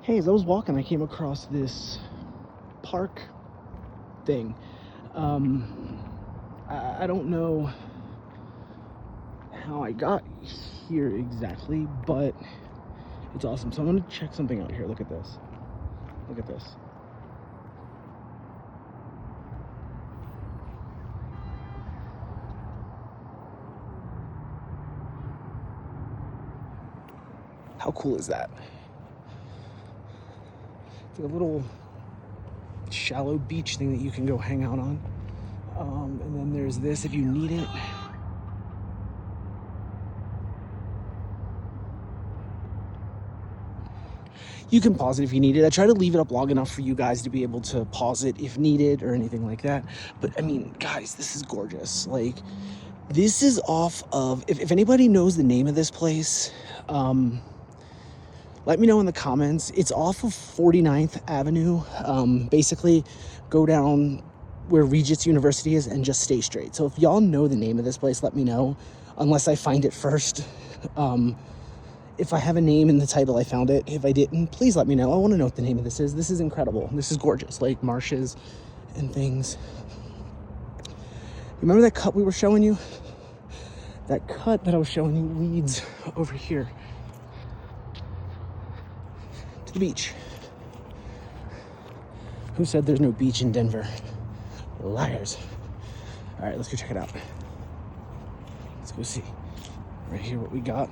Hey, as I was walking, I came across this park thing. I don't know how I got here exactly, but it's awesome. So I'm gonna check something out here. Look at this. Look at this. How cool is that? It's like a little shallow beach thing that you can go hang out on. And then there's this if you need it. You can pause it if you need it. I try to leave it up long enough for you guys to be able to pause it if needed or anything like that. But I mean, guys, this is gorgeous. Like, this is off of, if anybody knows the name of this place, let me know in the comments. It's off of 49th Avenue. Basically, go down where Regis University is and just stay straight. So if y'all know the name of this place, let me know, unless I find it first. If I have a name in the title, I found it. If I didn't, please let me know. I want to know what the name of this is. This is incredible. This is gorgeous, like marshes and things. Remember that cut we were showing you? That cut that I was showing you leads over here to the beach. Who said there's no beach in Denver? Liars. All right, let's go check it out. Let's go see right here what we got.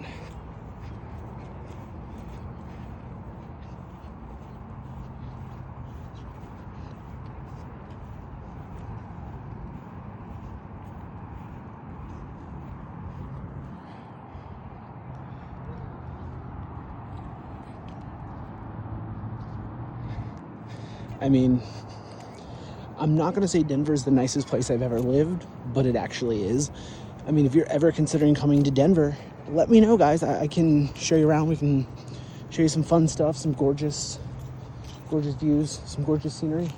I mean, I'm not going to say Denver is the nicest place I've ever lived, but it actually is. I mean, if you're ever considering coming to Denver, let me know, guys. I can show you around. We can show you some fun stuff, some gorgeous views, some gorgeous scenery.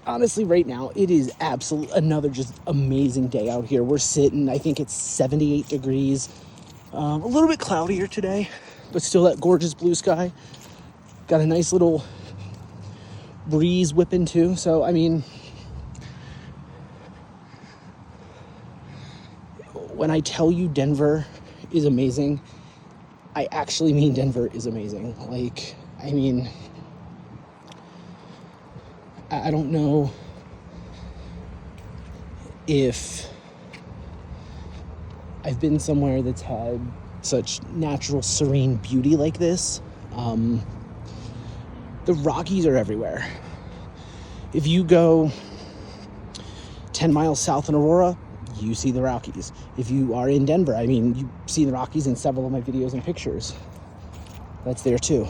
Honestly, right now, it is another just amazing day out here. We're sitting, I think it's 78 degrees. A little bit cloudier today, but still that gorgeous blue sky. Got a nice little breeze whipping too. So, I mean, when I tell you Denver is amazing, I actually mean Denver is amazing. Like, I mean, I don't know if I've been somewhere that's had such natural, serene beauty like this. The Rockies are everywhere. If you go 10 miles south in Aurora, you see the Rockies. If you are in Denver, I mean, you see the Rockies in several of my videos and pictures. That's there too.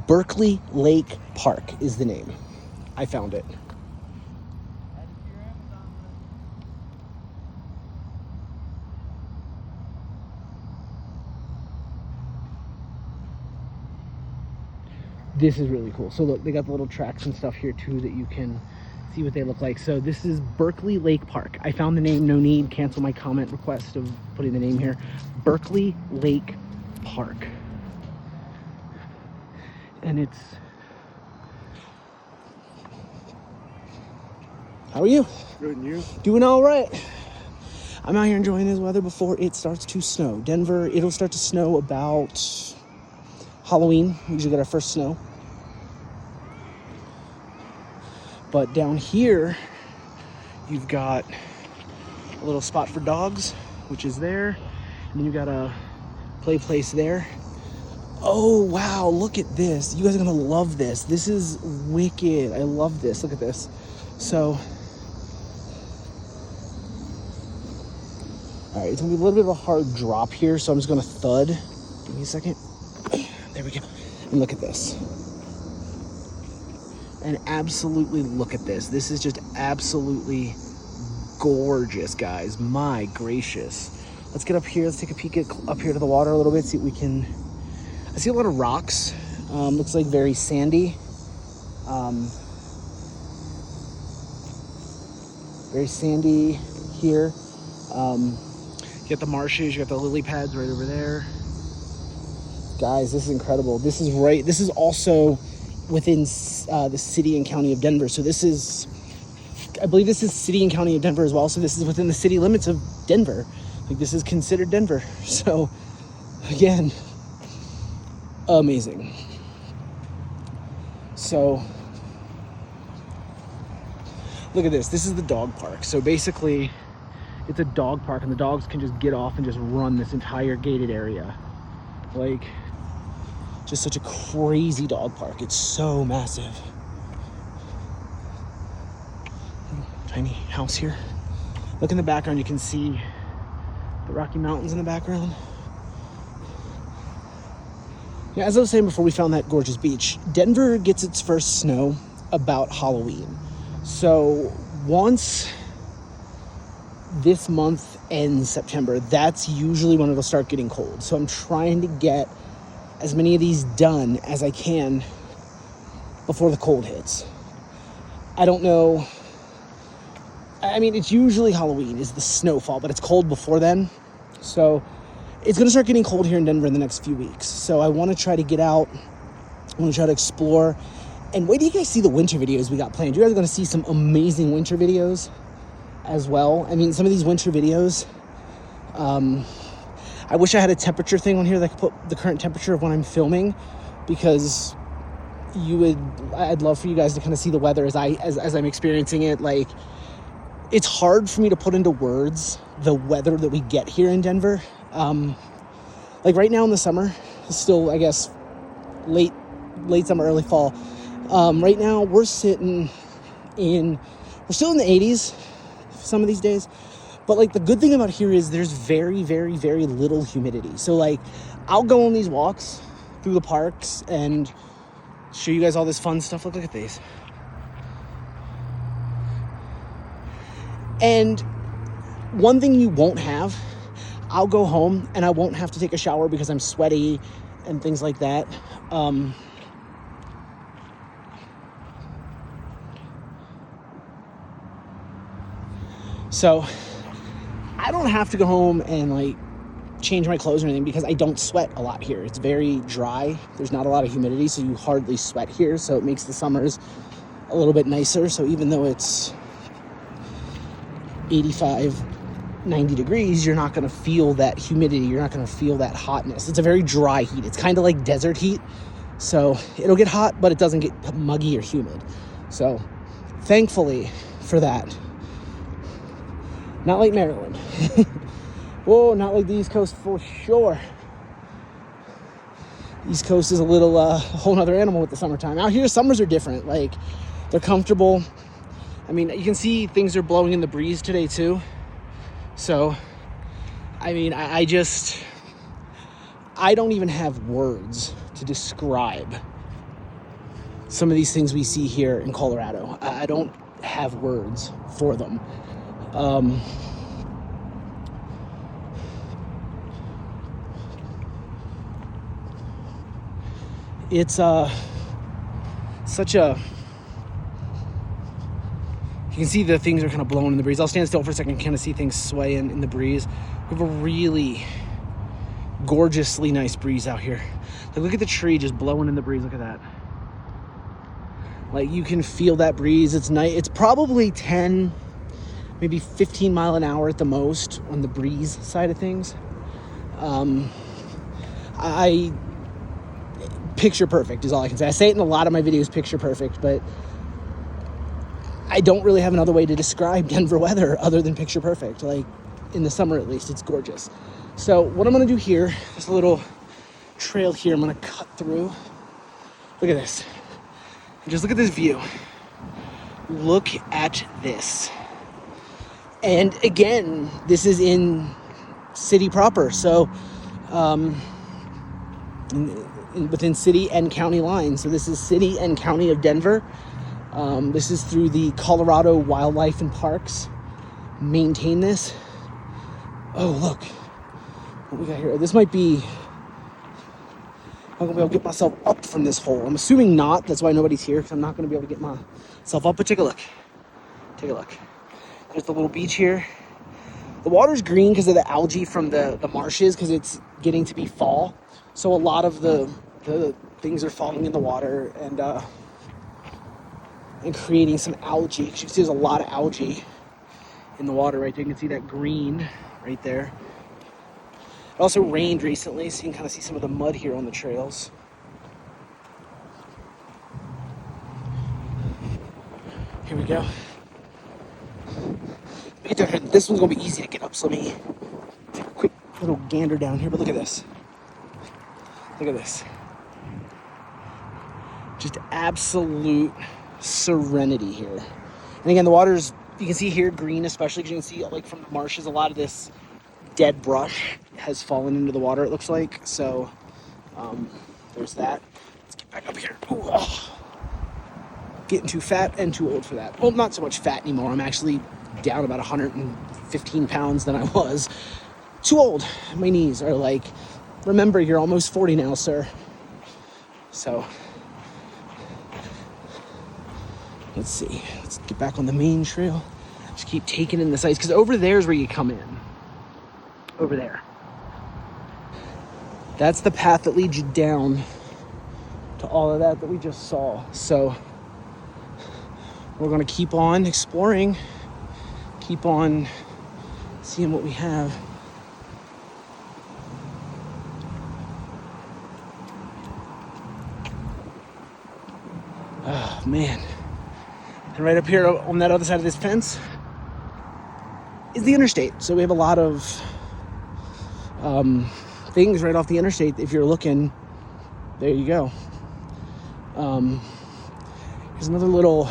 Berkeley Lake Park is the name. I found it. This is really cool. So look, they got the little tracks and stuff here too that you can see what they look like. So this is Berkeley Lake Park. I found the name, no need, cancel my comment request of putting the name here. Berkeley Lake Park. And it's... How are you? Good, and you? Doing all right. I'm out here enjoying this weather before it starts to snow. Denver, it'll start to snow about Halloween. We usually get our first snow. But down here, you've got a little spot for dogs, which is there. And then you got a play place there. Oh, wow, look at this. You guys are gonna love this. This is wicked. I love this. Look at this. So, all right, it's gonna be a little bit of a hard drop here, so I'm just gonna thud. Give me a second. There we go. And look at this. And absolutely look at this. This is just absolutely gorgeous, guys. My gracious. Let's get up here. Let's take a peek up here to the water a little bit, see what we can... I see a lot of rocks. Looks like very sandy. Very sandy here. You got the marshes, you got the lily pads right over there. Guys, this is incredible. This is also within the city and county of Denver. So I believe this is city and county of Denver as well. So this is within the city limits of Denver. Like, this is considered Denver. So again, amazing. So look at this. This is the dog park. So basically, it's a dog park, and the dogs can just get off and just run this entire gated area. Like, just such a crazy dog park. It's so massive. Tiny house here. Look in the background, you can see the Rocky Mountains in the background. Yeah, as I was saying before we found that gorgeous beach, Denver gets its first snow about Halloween. So once this month ends, September, that's usually when it'll start getting cold. So I'm trying to get as many of these done as I can before the cold hits. I don't know. I mean, it's usually Halloween is the snowfall, but it's cold before then. So it's going to start getting cold here in Denver in the next few weeks. So I want to try to get out. I want to try to explore. And wait till you guys see the winter videos we got planned. You guys are going to see some amazing winter videos as well. I mean, some of these winter videos, I wish I had a temperature thing on here that I could put the current temperature of when I'm filming, because I'd love for you guys to kind of see the weather as I'm experiencing it. Like, it's hard for me to put into words the weather that we get here in Denver. Like right now in the summer, still, I guess, late summer, early fall. Right now we're still in the 80s some of these days. But like, the good thing about here is there's very, very, very little humidity. So like, I'll go on these walks through the parks and show you guys all this fun stuff. Look at these. And one thing you won't have, I'll go home and I won't have to take a shower because I'm sweaty and things like that. So I don't have to go home and like change my clothes or anything because I don't sweat a lot here. It's very dry. There's not a lot of humidity, so you hardly sweat here. So it makes the summers a little bit nicer. So even though it's 85, 90 degrees, you're not going to feel that humidity. You're not going to feel that hotness. It's a very dry heat. It's kind of like desert heat. So it'll get hot, but it doesn't get muggy or humid. So thankfully for that. Not like Maryland. Whoa, not like the East Coast for sure. East Coast is a whole nother animal with the summertime. Out here, summers are different. Like, they're comfortable. I mean, you can see things are blowing in the breeze today too. So, I mean, I don't even have words to describe some of these things we see here in Colorado. I don't have words for them. It's such a, you can see the things are kind of blowing in the breeze. I'll stand still for a second, kind of see things sway in the breeze. We have a really gorgeously nice breeze out here. Like, look at the tree just blowing in the breeze. Look at that. Like, you can feel that breeze. It's nice. It's probably 10, maybe 15 mile an hour at the most on the breeze side of things. I picture perfect is all I can say. I say it in a lot of my videos, picture perfect, but I don't really have another way to describe Denver weather other than picture perfect. Like, in the summer at least, it's gorgeous. So what I'm going to do here, there's a little trail here I'm going to cut through. Look at this. Just look at this view. Look at this. And again, this is in city proper. So within city and county lines. So this is city and county of Denver. This is through the Colorado Wildlife and Parks. Maintain this. Oh, look what we got here. This might be, I'm gonna be able to get myself up from this hole. I'm assuming not. That's why nobody's here, because I'm not gonna be able to get myself up. But take a look. Take a look. There's the little beach here. The water's green because of the algae from the marshes, because it's getting to be fall. So a lot of the things are falling in the water and creating some algae. You can see there's a lot of algae in the water right there. You can see that green right there. It also rained recently, so you can kind of see some of the mud here on the trails. Here we go. This one's gonna be easy to get up, so let me take a quick little gander down here. But look at this. Look at this. Just absolute serenity here. And again, the water's, you can see here, green especially, because you can see, like, from the marshes, a lot of this dead brush has fallen into the water, it looks like. So there's that. Let's get back up here. Ooh, oh. Getting too fat and too old for that. Well, not so much fat anymore. I'm actually down about 115 pounds than I was. Too old. My knees are like, remember, you're almost 40 now, sir. So let's see. Let's get back on the main trail. Just keep taking in the sights, because over there is where you come in. Over there. That's the path that leads you down to all of that we just saw. So we're going to keep on exploring, keep on seeing what we have. Oh, man. And right up here on that other side of this fence is the interstate. So we have a lot of things right off the interstate. If you're looking, there you go. Here's another little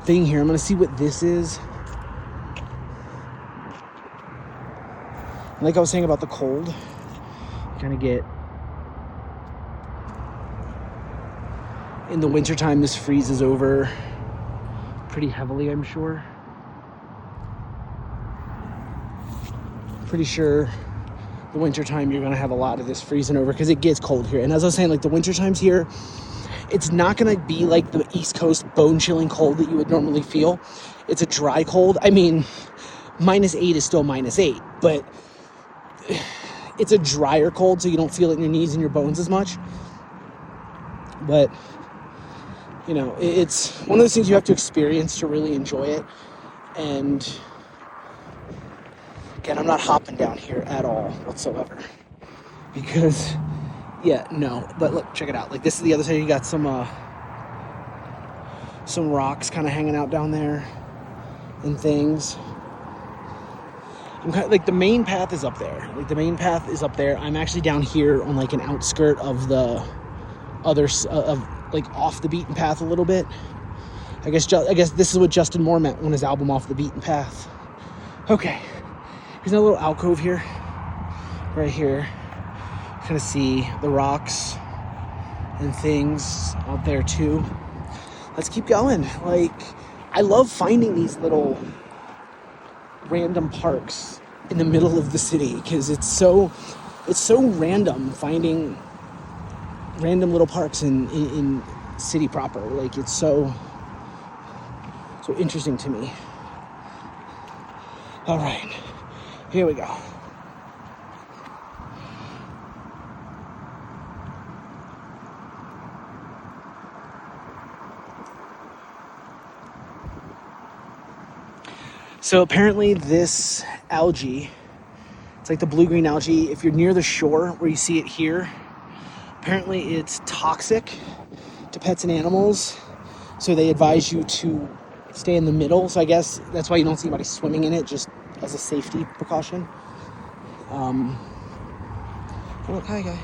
thing here. I'm going to see what this is. Like I was saying about the cold, kind of get, in the wintertime, this freezes over pretty heavily, I'm sure. Pretty sure the wintertime you're going to have a lot of this freezing over, because it gets cold here. And as I was saying, like, the wintertimes here, it's not going to be like the East Coast bone-chilling cold that you would normally feel. It's a dry cold. I mean, -8 is still -8, but it's a drier cold, so you don't feel it in your knees and your bones as much. But, you know, it's one of those things you have to experience to really enjoy it. And again, I'm not hopping down here at all whatsoever, because, yeah, no. But look, check it out. Like, this is the other side. You got some rocks kind of hanging out down there and things. I'm kind of, like, the main path is up there. Like, the main path is up there. I'm actually down here on, like, an outskirt of the other, like, off the beaten path a little bit. I guess this is what Justin Moore meant on his album Off the Beaten Path. Okay. Here's another little alcove here. Right here. Kind of see the rocks and things out there too. Let's keep going. Like, I love finding these little random parks in the middle of the city, because it's so random finding random little parks in city proper. Like, it's so interesting to me. All right, here we go. So apparently this algae, it's like the blue-green algae, if you're near the shore where you see it here, apparently it's toxic to pets and animals, so they advise you to stay in the middle. So I guess that's why you don't see anybody swimming in it, just as a safety precaution. Oh, look, hi, guy.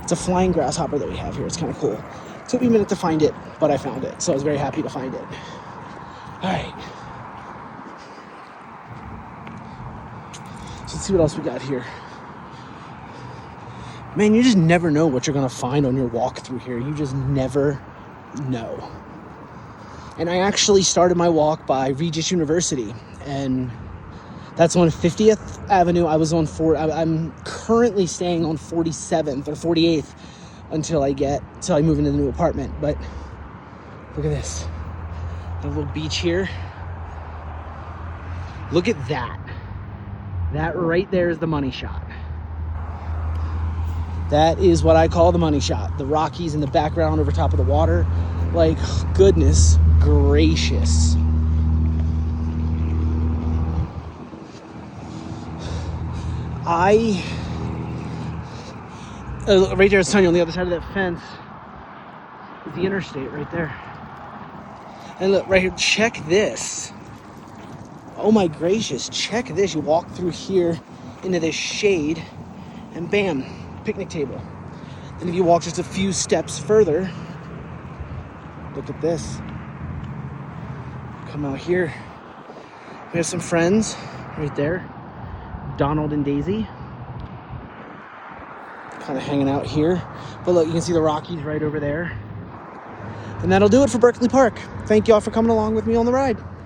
It's a flying grasshopper that we have here. It's kind of cool. It took me a minute to find it, but I found it, so I was very happy to find it. All right. So let's see what else we got here. Man, you just never know what you're going to find on your walk through here. You just never know. And I actually started my walk by Regis University, and That's on 50th Avenue. I was on I'm currently staying on 47th or 48th until I move into the new apartment. But look at this. A little beach here. Look at that. That right there is the money shot. That is what I call the money shot. The Rockies in the background over top of the water. Like, goodness gracious. Right there, it's telling you on the other side of that fence is the interstate right there. And look, right here, check this. Oh my gracious, check this. You walk through here into this shade and bam, picnic table. Then if you walk just a few steps further, look at this. Come out here. We have some friends right there. Donald and Daisy. Kind of hanging out here. But look, you can see the Rockies right over there. And that'll do it for Berkeley Park. Thank y'all for coming along with me on the ride.